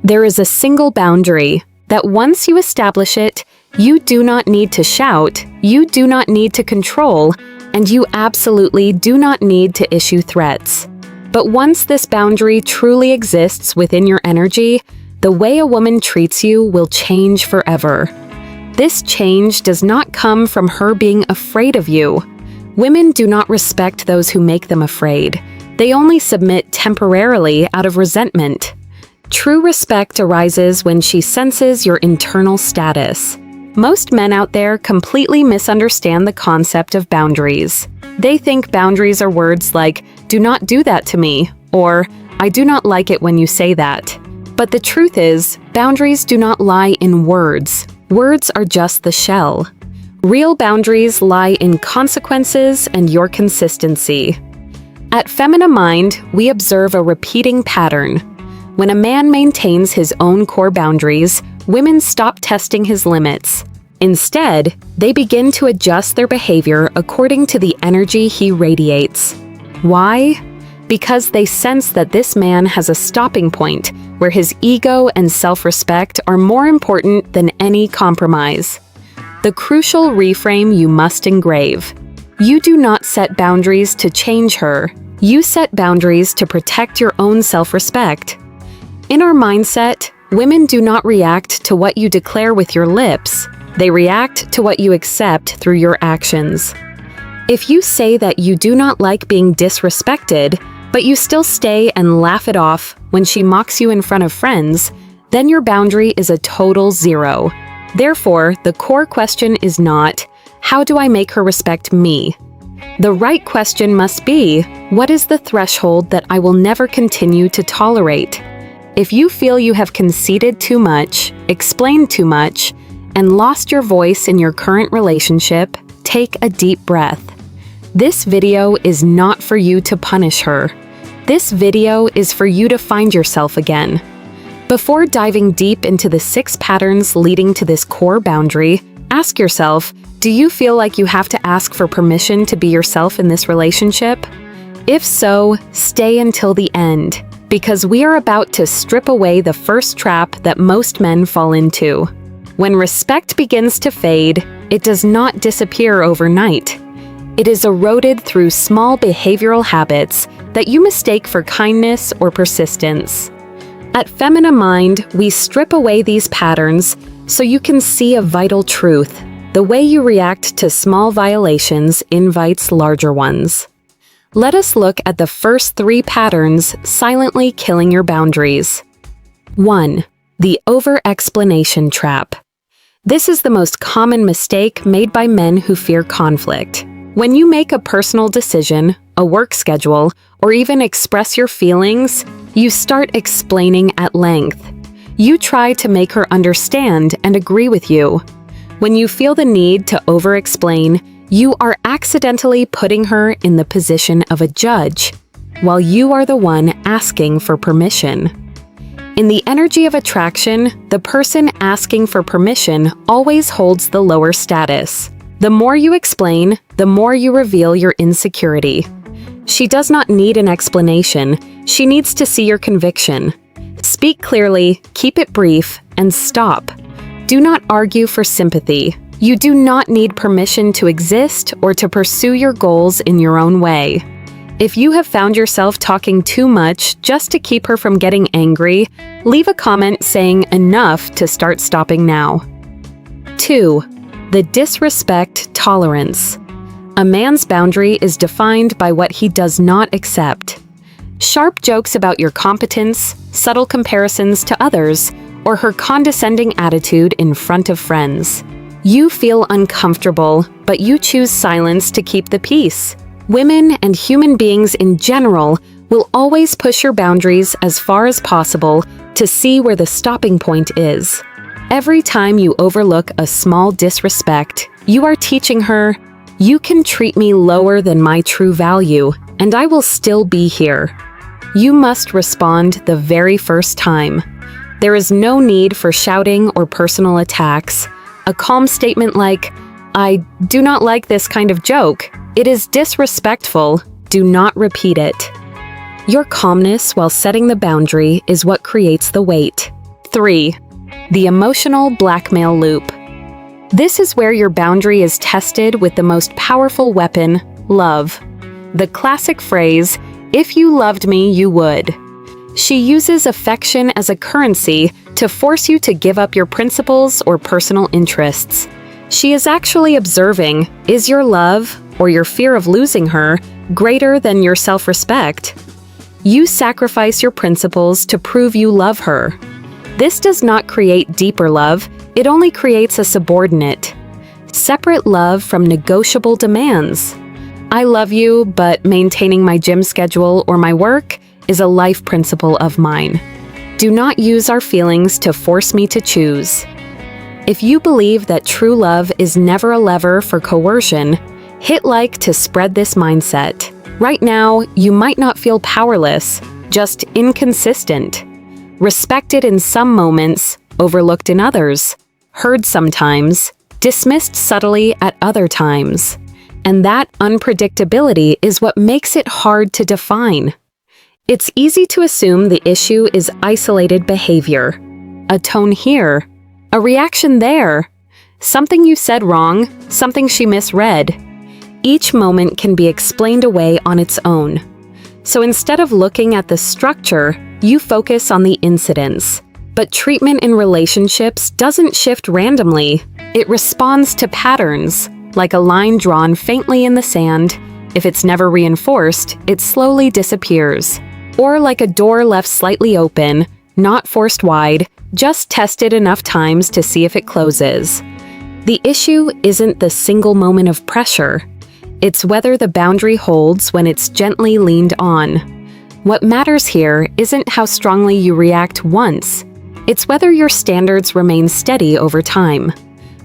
There is a single boundary that once you establish it, you do not need to shout, you do not need to control, and you absolutely do not need to issue threats. But once this boundary truly exists within your energy, the way a woman treats you will change forever. This change does not come from her being afraid of you. Women do not respect those who make them afraid. They only submit temporarily out of resentment. True respect arises when she senses your internal status. Most men out there completely misunderstand the concept of boundaries. They think boundaries are words like, "Do not do that to me," or "I do not like it when you say that." But the truth is, boundaries do not lie in words. Words are just the shell. Real boundaries lie in consequences and your consistency. At Femina Mind, we observe a repeating pattern. When a man maintains his own core boundaries, women stop testing his limits. Instead, they begin to adjust their behavior according to the energy he radiates. Why? Because they sense that this man has a stopping point where his ego and self-respect are more important than any compromise. The crucial reframe you must engrave. You do not set boundaries to change her. You set boundaries to protect your own self-respect. In our mindset, women do not react to what you declare with your lips. They react to what you accept through your actions. If you say that you do not like being disrespected, but you still stay and laugh it off when she mocks you in front of friends, then your boundary is a total zero. Therefore, the core question is not, how do I make her respect me? The right question must be, what is the threshold that I will never continue to tolerate? If you feel you have conceded too much, explained too much, and lost your voice in your current relationship, take a deep breath. This video is not for you to punish her. This video is for you to find yourself again. Before diving deep into the 6 patterns leading to this core boundary, ask yourself, do you feel like you have to ask for permission to be yourself in this relationship? If so, stay until the end, because we are about to strip away the first trap that most men fall into. When respect begins to fade, it does not disappear overnight. It is eroded through small behavioral habits that you mistake for kindness or persistence. At Femina Mind, we strip away these patterns so you can see a vital truth. The way you react to small violations invites larger ones. Let us look at the first 3 patterns silently killing your boundaries. 1. The overexplanation trap. This is the most common mistake made by men who fear conflict. When you make a personal decision, a work schedule, or even express your feelings, you start explaining at length. You try to make her understand and agree with you. When you feel the need to over-explain, you are accidentally putting her in the position of a judge, while you are the one asking for permission. In the energy of attraction, the person asking for permission always holds the lower status. The more you explain, the more you reveal your insecurity. She does not need an explanation, she needs to see your conviction. Speak clearly, keep it brief, and stop. Do not argue for sympathy. You do not need permission to exist or to pursue your goals in your own way. If you have found yourself talking too much just to keep her from getting angry, leave a comment saying enough to start stopping now. 2. The disrespect tolerance. A man's boundary is defined by what he does not accept. Sharp jokes about your competence, subtle comparisons to others, or her condescending attitude in front of friends. You feel uncomfortable, but you choose silence to keep the peace. Women and human beings in general will always push your boundaries as far as possible to see where the stopping point is. Every time you overlook a small disrespect, you are teaching her, you can treat me lower than my true value, and I will still be here. You must respond the very first time. There is no need for shouting or personal attacks. A calm statement like, I do not like this kind of joke. It is disrespectful. Do not repeat it. Your calmness while setting the boundary is what creates the weight. 3. The emotional blackmail loop. This is where your boundary is tested with the most powerful weapon, love. The classic phrase, "If you loved me, you would." She uses affection as a currency to force you to give up your principles or personal interests. She is actually observing, is your love, or your fear of losing her, greater than your self-respect? You sacrifice your principles to prove you love her. This does not create deeper love, it only creates a subordinate, separate love from negotiable demands. I love you, but maintaining my gym schedule or my work is a life principle of mine. Do not use our feelings to force me to choose. If you believe that true love is never a lever for coercion, hit like to spread this mindset. Right now, you might not feel powerless, just inconsistent. Respected in some moments, overlooked in others, heard sometimes, dismissed subtly at other times. And that unpredictability is what makes it hard to define. It's easy to assume the issue is isolated behavior. A tone here, a reaction there, something you said wrong, something she misread. Each moment can be explained away on its own. So instead of looking at the structure, you focus on the incidents. But treatment in relationships doesn't shift randomly. It responds to patterns, like a line drawn faintly in the sand. If it's never reinforced, it slowly disappears. Or like a door left slightly open, not forced wide, just tested enough times to see if it closes. The issue isn't the single moment of pressure. It's whether the boundary holds when it's gently leaned on. What matters here isn't how strongly you react once. It's whether your standards remain steady over time.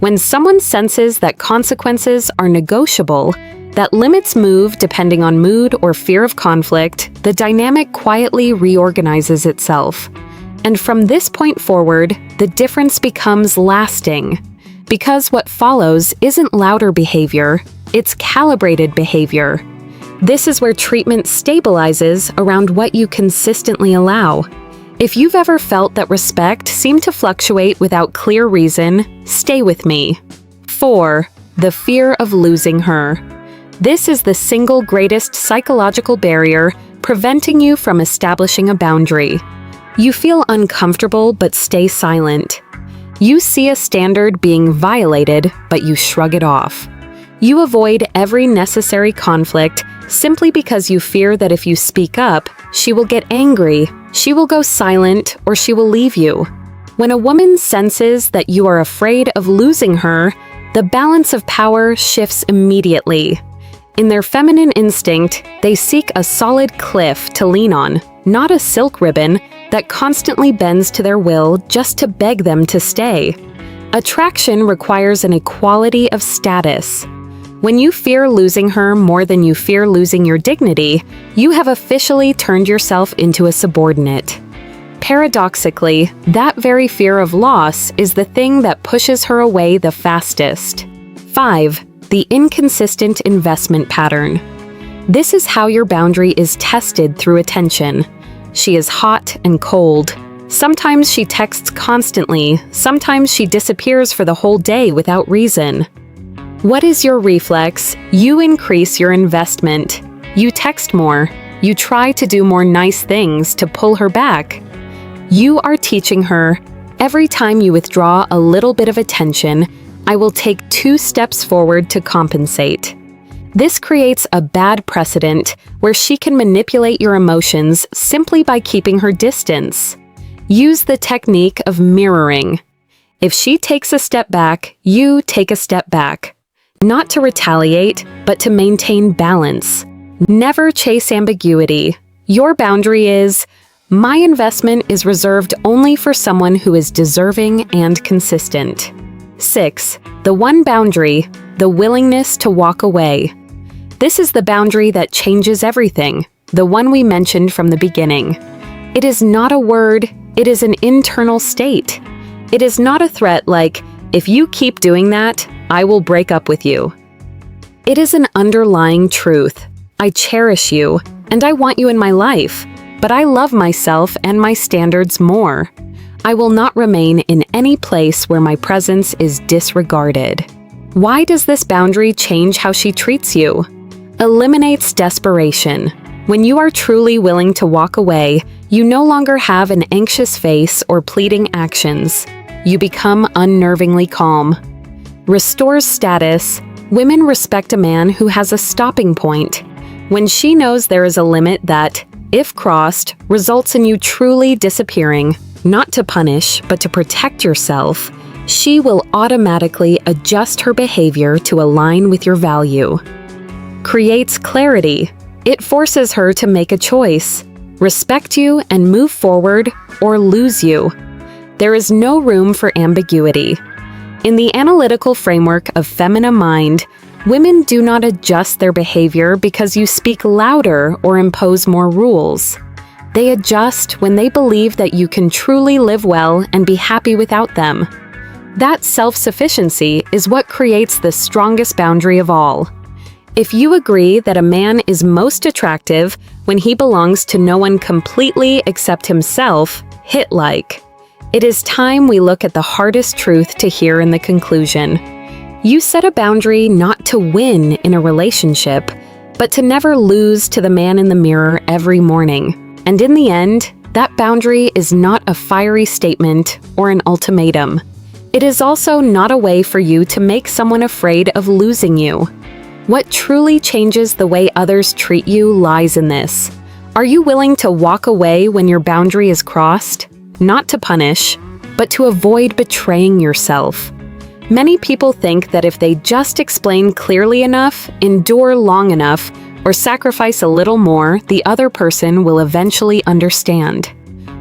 When someone senses that consequences are negotiable, that limits move depending on mood or fear of conflict, the dynamic quietly reorganizes itself. And from this point forward, the difference becomes lasting. Because what follows isn't louder behavior, it's calibrated behavior. This is where treatment stabilizes around what you consistently allow. If you've ever felt that respect seemed to fluctuate without clear reason, stay with me. 4. The fear of losing her. This is the single greatest psychological barrier preventing you from establishing a boundary. You feel uncomfortable but stay silent. You see a standard being violated, but you shrug it off. You avoid every necessary conflict simply because you fear that if you speak up, she will get angry, she will go silent, or she will leave you. When a woman senses that you are afraid of losing her, the balance of power shifts immediately. In their feminine instinct, they seek a solid cliff to lean on, not a silk ribbon that constantly bends to their will just to beg them to stay. Attraction requires an equality of status. When you fear losing her more than you fear losing your dignity, you have officially turned yourself into a subordinate. Paradoxically, that very fear of loss is the thing that pushes her away the fastest. 5. The inconsistent investment pattern. This is how your boundary is tested through attention. She is hot and cold. Sometimes she texts constantly, sometimes she disappears for the whole day without reason. What is your reflex? You increase your investment. You text more. You try to do more nice things to pull her back. You are teaching her, every time you withdraw a little bit of attention, I will take 2 steps forward to compensate. This creates a bad precedent where she can manipulate your emotions simply by keeping her distance. Use the technique of mirroring. If she takes a step back, you take a step back. Not to retaliate, but to maintain balance. Never chase ambiguity. Your boundary is, my investment is reserved only for someone who is deserving and consistent. 6. The one boundary, the willingness to walk away. This is the boundary that changes everything, the one we mentioned from the beginning. It is not a word, it is an internal state. It is not a threat like, if you keep doing that, I will break up with you. It is an underlying truth. I cherish you, and I want you in my life, but I love myself and my standards more. I will not remain in any place where my presence is disregarded. Why does this boundary change how she treats you? Eliminates desperation. When you are truly willing to walk away, you no longer have an anxious face or pleading actions. You become unnervingly calm. Restores status. Women respect a man who has a stopping point. When she knows there is a limit that, if crossed, results in you truly disappearing, not to punish, but to protect yourself, she will automatically adjust her behavior to align with your value. Creates clarity. It forces her to make a choice, respect you and move forward, or lose you. There is no room for ambiguity. In the analytical framework of Femina mind, women do not adjust their behavior because you speak louder or impose more rules. They adjust when they believe that you can truly live well and be happy without them. That self-sufficiency is what creates the strongest boundary of all. If you agree that a man is most attractive when he belongs to no one completely except himself, hit like. It is time we look at the hardest truth to hear in the conclusion. You set a boundary not to win in a relationship, but to never lose to the man in the mirror every morning. And in the end, that boundary is not a fiery statement or an ultimatum. It is also not a way for you to make someone afraid of losing you. What truly changes the way others treat you lies in this. Are you willing to walk away when your boundary is crossed? Not to punish, but to avoid betraying yourself. Many people think that if they just explain clearly enough, endure long enough, or sacrifice a little more, the other person will eventually understand.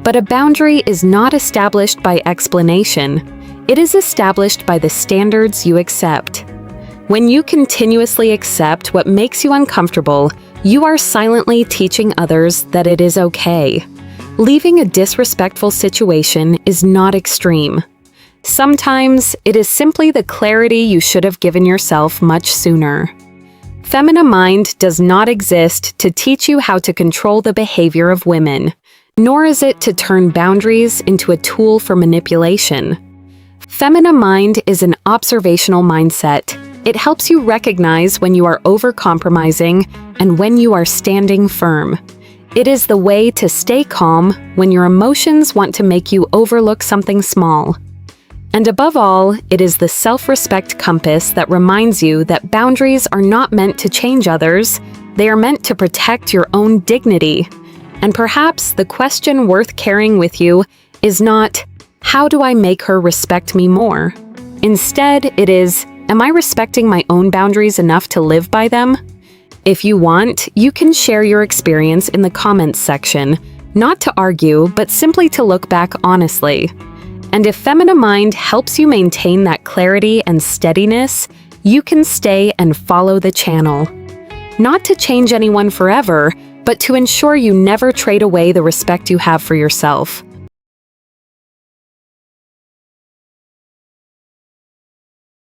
But a boundary is not established by explanation. It is established by the standards you accept. When you continuously accept what makes you uncomfortable, you are silently teaching others that it is okay. Leaving a disrespectful situation is not extreme. Sometimes it is simply the clarity you should have given yourself much sooner. Femina mind does not exist to teach you how to control the behavior of women, nor is it to turn boundaries into a tool for manipulation. Femina mind is an observational mindset. It helps you recognize when you are overcompromising and when you are standing firm. It is the way to stay calm when your emotions want to make you overlook something small. And above all, it is the self-respect compass that reminds you that boundaries are not meant to change others, they are meant to protect your own dignity. And perhaps the question worth carrying with you is not, how do I make her respect me more? Instead, it is, am I respecting my own boundaries enough to live by them? If you want, you can share your experience in the comments section, not to argue, but simply to look back honestly. And if Femina mind helps you maintain that clarity and steadiness, you can stay and follow the channel. Not to change anyone forever, but to ensure you never trade away the respect you have for yourself.